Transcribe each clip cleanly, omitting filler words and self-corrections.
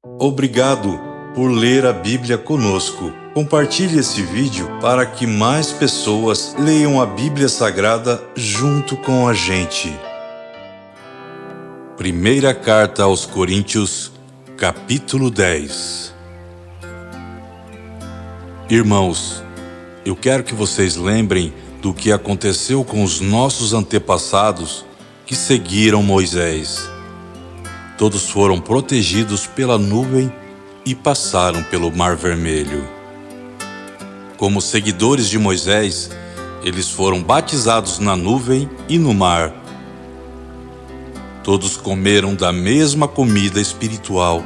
Obrigado por ler a Bíblia conosco. Compartilhe esse vídeo para que mais pessoas leiam a Bíblia Sagrada junto com a gente. Primeira Carta aos Coríntios, capítulo 10. Irmãos, eu quero que vocês lembrem do que aconteceu com os nossos antepassados que seguiram Moisés. Todos foram protegidos pela nuvem e passaram pelo Mar Vermelho. Como seguidores de Moisés, eles foram batizados na nuvem e no mar. Todos comeram da mesma comida espiritual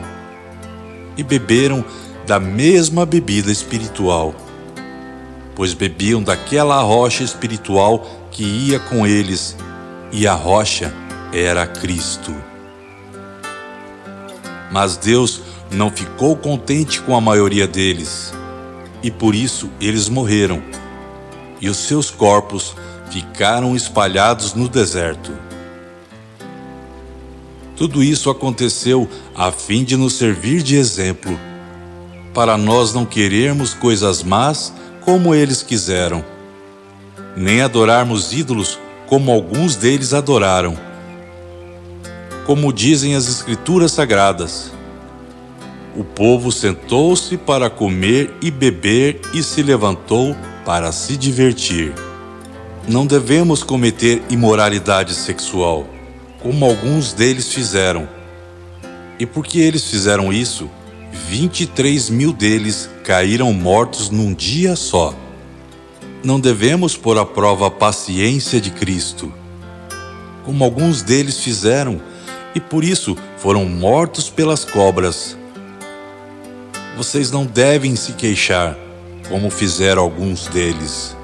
e beberam da mesma bebida espiritual, pois bebiam daquela rocha espiritual que ia com eles, e a rocha era Cristo. Mas Deus não ficou contente com a maioria deles, e por isso eles morreram, e os seus corpos ficaram espalhados no deserto. Tudo isso aconteceu a fim de nos servir de exemplo, para nós não querermos coisas más como eles quiseram, nem adorarmos ídolos como alguns deles adoraram. Como dizem as Escrituras Sagradas, o povo sentou-se para comer e beber e se levantou para se divertir. Não devemos cometer imoralidade sexual, como alguns deles fizeram. E porque eles fizeram isso, 23.000 deles caíram mortos num dia só. Não devemos pôr à prova a paciência de Cristo, como alguns deles fizeram, e por isso foram mortos pelas cobras. Vocês não devem se queixar, como fizeram alguns deles,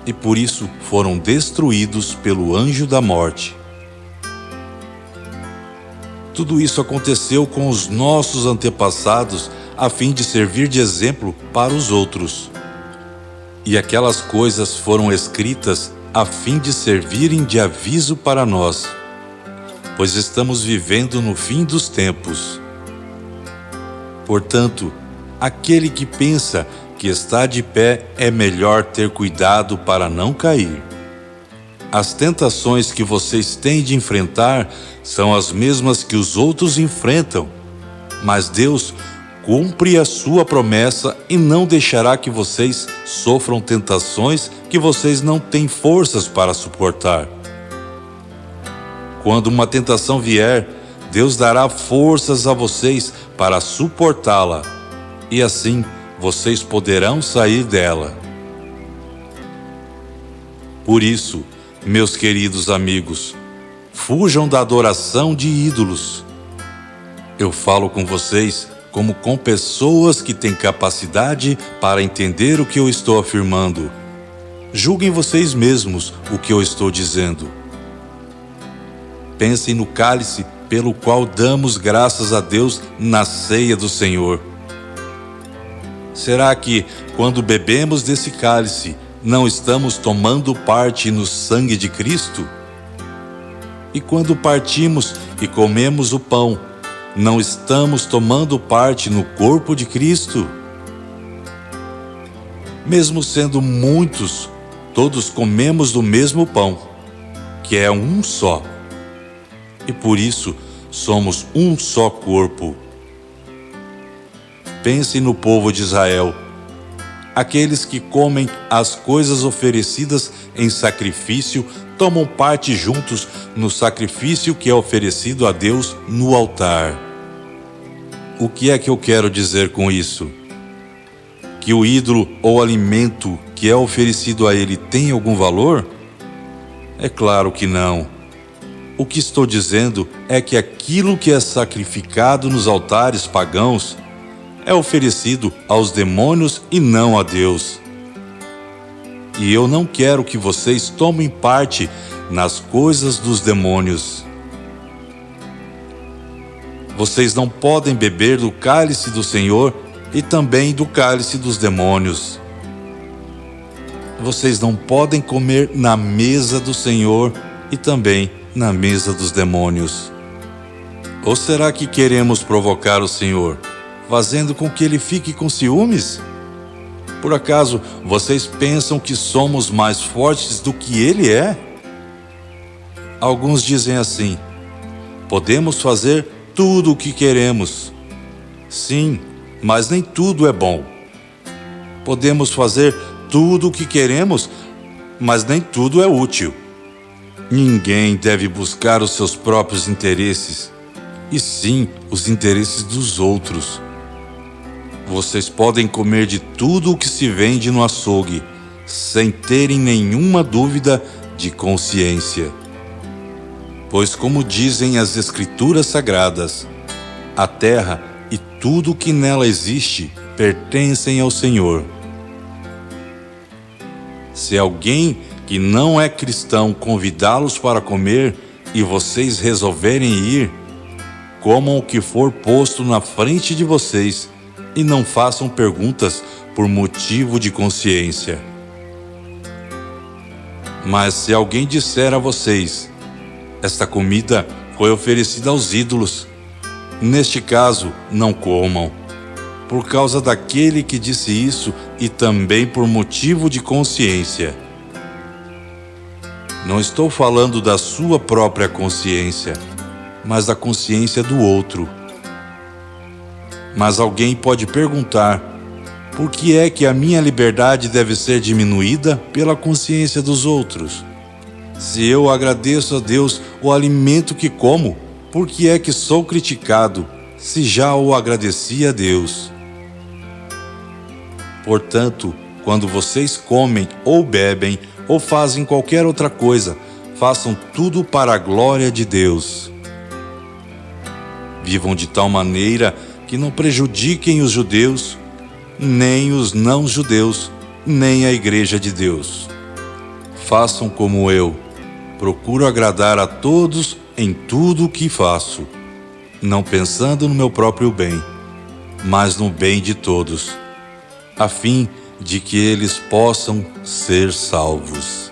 e por isso foram destruídos pelo anjo da morte. Tudo isso aconteceu com os nossos antepassados a fim de servir de exemplo para os outros. E aquelas coisas foram escritas a fim de servirem de aviso para nós, pois estamos vivendo no fim dos tempos. Portanto, aquele que pensa que está de pé é melhor ter cuidado para não cair. As tentações que vocês têm de enfrentar são as mesmas que os outros enfrentam, mas Deus cumpre a sua promessa e não deixará que vocês sofram tentações que vocês não têm forças para suportar. Quando uma tentação vier, Deus dará forças a vocês para suportá-la, e assim vocês poderão sair dela. Por isso, meus queridos amigos, fujam da adoração de ídolos. Eu falo com vocês como com pessoas que têm capacidade para entender o que eu estou afirmando. Julguem vocês mesmos o que eu estou dizendo. Pensem no cálice pelo qual damos graças a Deus na ceia do Senhor. Será que, quando bebemos desse cálice, não estamos tomando parte no sangue de Cristo? E quando partimos e comemos o pão, não estamos tomando parte no corpo de Cristo? Mesmo sendo muitos, todos comemos do mesmo pão, que é um só. E por isso somos um só corpo. Pensem no povo de Israel, aqueles que comem as coisas oferecidas em sacrifício tomam parte juntos no sacrifício que é oferecido a Deus no altar. O que é que eu quero dizer com isso? Que o ídolo ou alimento que é oferecido a ele tem algum valor? É claro que não. O que estou dizendo é que aquilo que é sacrificado nos altares pagãos é oferecido aos demônios e não a Deus. E eu não quero que vocês tomem parte nas coisas dos demônios. Vocês não podem beber do cálice do Senhor e também do cálice dos demônios. Vocês não podem comer na mesa do Senhor e também na mesa dos demônios. Ou será que queremos provocar o Senhor, fazendo com que Ele fique com ciúmes? Por acaso vocês pensam que somos mais fortes do que Ele é? Alguns dizem assim: podemos fazer tudo o que queremos. Sim, mas nem tudo é bom. Podemos fazer tudo o que queremos, mas nem tudo é útil. Ninguém deve buscar os seus próprios interesses, e sim os interesses dos outros. Vocês podem comer de tudo o que se vende no açougue, sem terem nenhuma dúvida de consciência. Pois, como dizem as Escrituras Sagradas, a terra e tudo o que nela existe pertencem ao Senhor. Se alguém que não é cristão convidá-los para comer e vocês resolverem ir, comam o que for posto na frente de vocês e não façam perguntas por motivo de consciência. Mas se alguém disser a vocês: esta comida foi oferecida aos ídolos, neste caso, não comam, por causa daquele que disse isso e também por motivo de consciência. Não estou falando da sua própria consciência, mas da consciência do outro. Mas alguém pode perguntar: por que é que a minha liberdade deve ser diminuída pela consciência dos outros? Se eu agradeço a Deus o alimento que como, por que é que sou criticado, se já o agradeci a Deus? Portanto, quando vocês comem ou bebem ou fazem qualquer outra coisa, façam tudo para a glória de Deus. Vivam de tal maneira que não prejudiquem os judeus, nem os não-judeus, nem a Igreja de Deus. Façam como eu. Procuro agradar a todos em tudo o que faço, não pensando no meu próprio bem, mas no bem de todos, a fim de que eles possam ser salvos.